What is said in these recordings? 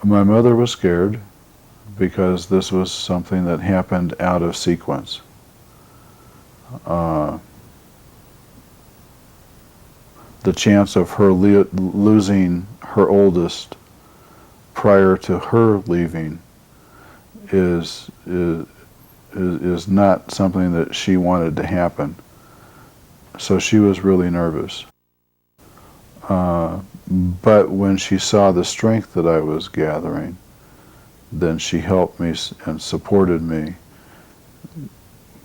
My mother was scared because this was something that happened out of sequence. The chance of her losing her oldest prior to her leaving is not something that she wanted to happen. So she was really nervous. But when she saw the strength that I was gathering, then she helped me and supported me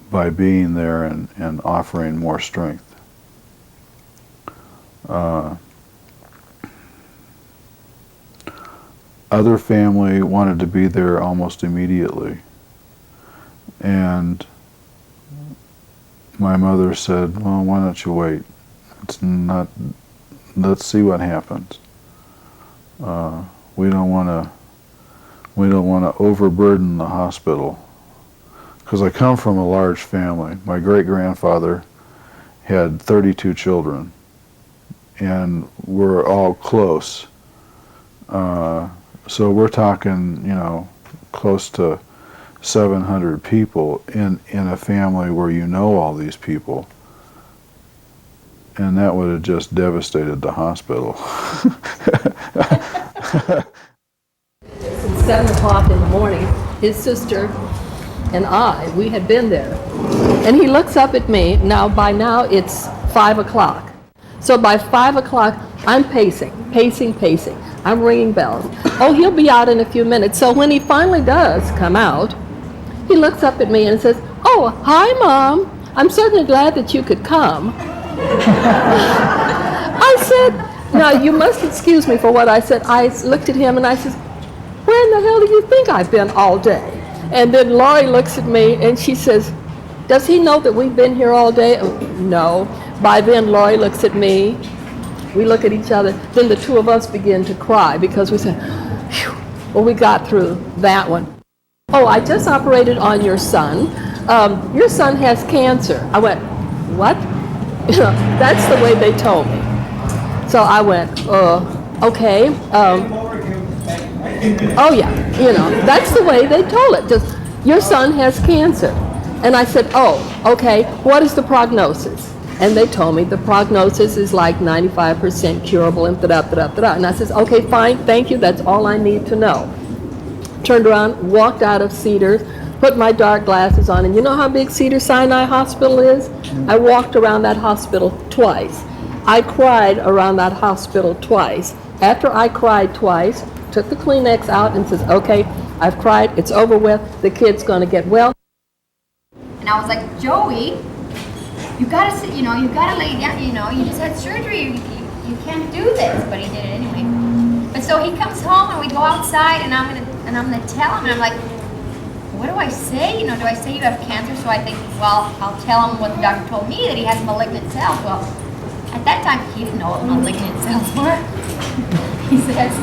by being there and offering more strength. Other family wanted to be there almost immediately. And my mother said, well, why don't you wait? It's not, let's see what happens. We don't want to overburden the hospital. Because I come from a large family. My great-grandfather had 32 children, and we're all close. So we're talking, close to 700 people in a family where you know all these people. And that would have just devastated the hospital. 7 o'clock in the morning, his sister and we had been there. And he looks up at me. Now, by now, it's 5 o'clock. So by 5 o'clock, I'm pacing. I'm ringing bells. Oh, he'll be out in a few minutes. So when he finally does come out, he looks up at me and says, oh, hi, Mom. I'm certainly glad that you could come. I said, now you must excuse me for what I said. I looked at him and I said, where in the hell do you think I've been all day? And then Laurie looks at me and she says, does he know that we've been here all day? Oh, no. By then, Laurie looks at me. We look at each other. Then the two of us begin to cry because we said, phew, well, we got through that one. Oh, I just operated on your son. Your son has cancer. I went, what? That's the way they told me. So I went, okay. Oh yeah, that's the way they told it. Just, your son has cancer. And I said, oh, okay, what is the prognosis? And they told me the prognosis is like 95% curable and da-da-da-da-da. And I said, okay, fine, thank you, that's all I need to know. Turned around, walked out of Cedars, put my dark glasses on, and you know how big Cedars-Sinai Hospital is? I walked around that hospital twice. I cried around that hospital twice. After I cried twice, took the Kleenex out and says, okay, I've cried, it's over with, the kid's gonna get well. And I was like, Joey, you gotta sit, you gotta lay down, you just had surgery, you can't do this, but he did it anyway. But so he comes home and we go outside and I'm gonna tell him, and I'm like, what do I say? Do I say you have cancer? So I think, well, I'll tell him what the doctor told me, that he has malignant cells. Well, at that time, he didn't know what malignant cells were. He says,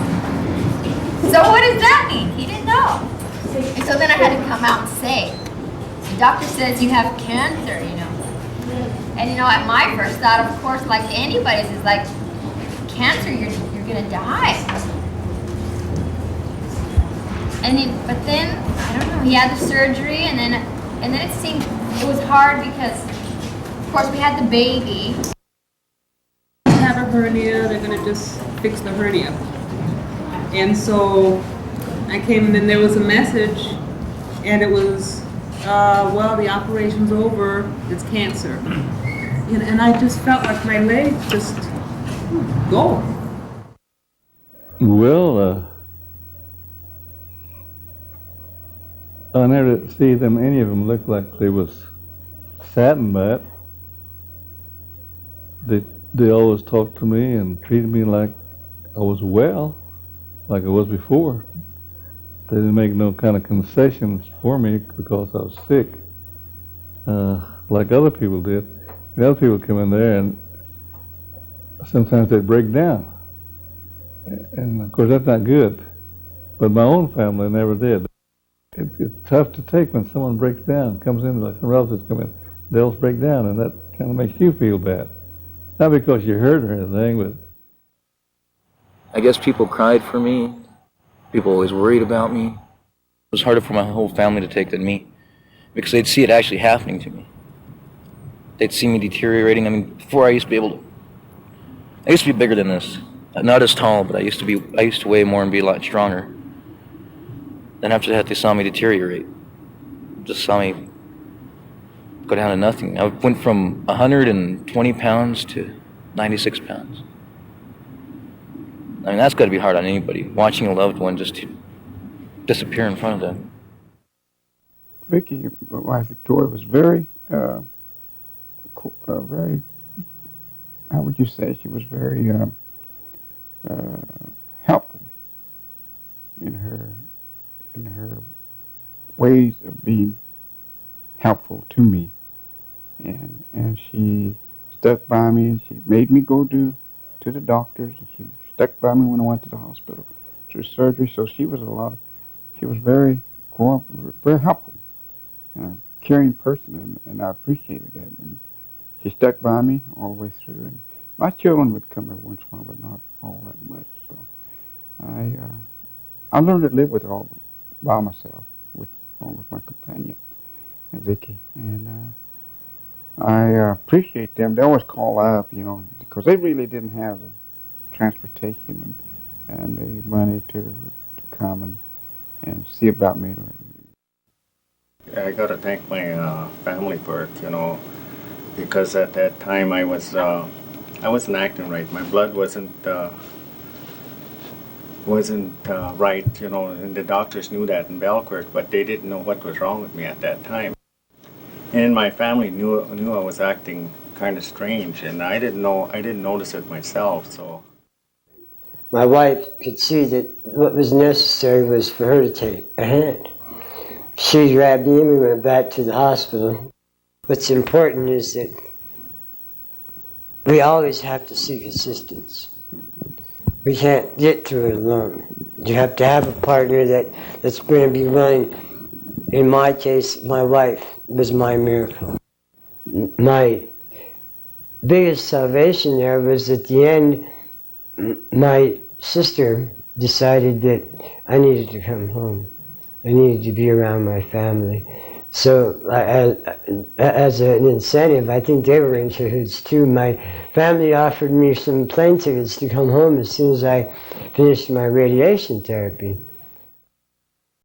so what does that mean? He didn't know. And so then I had to come out and say, the doctor says you have cancer, And at my first thought, of course, like anybody's, is like, cancer, you're gonna die. But then, I don't know, he had the surgery, and then it seemed, it was hard because, of course, we had the baby. Have a hernia, they're gonna just fix the hernia. And so I came, and then there was a message, and it was, well, the operation's over, it's cancer. And I just felt like my legs just go. Well, I never see them, any of them look like they was saddened by it. They always talked to me and treated me like I was well, like I was before. They didn't make no kind of concessions for me because I was sick, like other people did. The other people come in there and sometimes they break down. And of course that's not good. But my own family never did. It's tough to take when someone breaks down, comes in, like some relatives come in, they'll break down, and that kind of makes you feel bad. Not because you're hurt or anything, but... I guess people cried for me People always worried about me. It was harder for my whole family to take than me, because they'd see it actually happening to me. They'd see me deteriorating. I mean, before I used to be bigger than this. Not as tall, but I used to weigh more and be a lot stronger. Then after that, they saw me deteriorate. Just saw me go down to nothing. I went from 120 pounds to 96 pounds. I mean, that's got to be hard on anybody, watching a loved one just disappear in front of them. Vicky, my wife Victoria, was very, very, how would you say, she was very helpful in her ways of being helpful to me, and she stuck by me, and she made me go to the doctors, and she stuck by me when I went to the hospital through surgery. So she was very very helpful, caring person, and I appreciated that. And she stuck by me all the way through. And my children would come every once in a while, but not all that much. So I learned to live with it all by myself, along with my companion, Vicky, and I appreciate them. They always call up, because they really didn't have the transportation and the money to come and see about me. I got to thank my family for it, because at that time I wasn't acting right. My blood wasn't right, and the doctors knew that in Belcourt, but they didn't know what was wrong with me at that time. And my family knew I was acting kind of strange, and I didn't notice it myself. So my wife could see that what was necessary was for her to take a hand. She grabbed me and we went back to the hospital. What's important is that we always have to seek assistance. We can't get through it alone. You have to have a partner that's going to be willing. In my case, my wife was my miracle. My biggest salvation there was at the end, my sister decided that I needed to come home. I needed to be around my family. So as an incentive, I think they were in cahoots too. My family offered me some plane tickets to come home as soon as I finished my radiation therapy.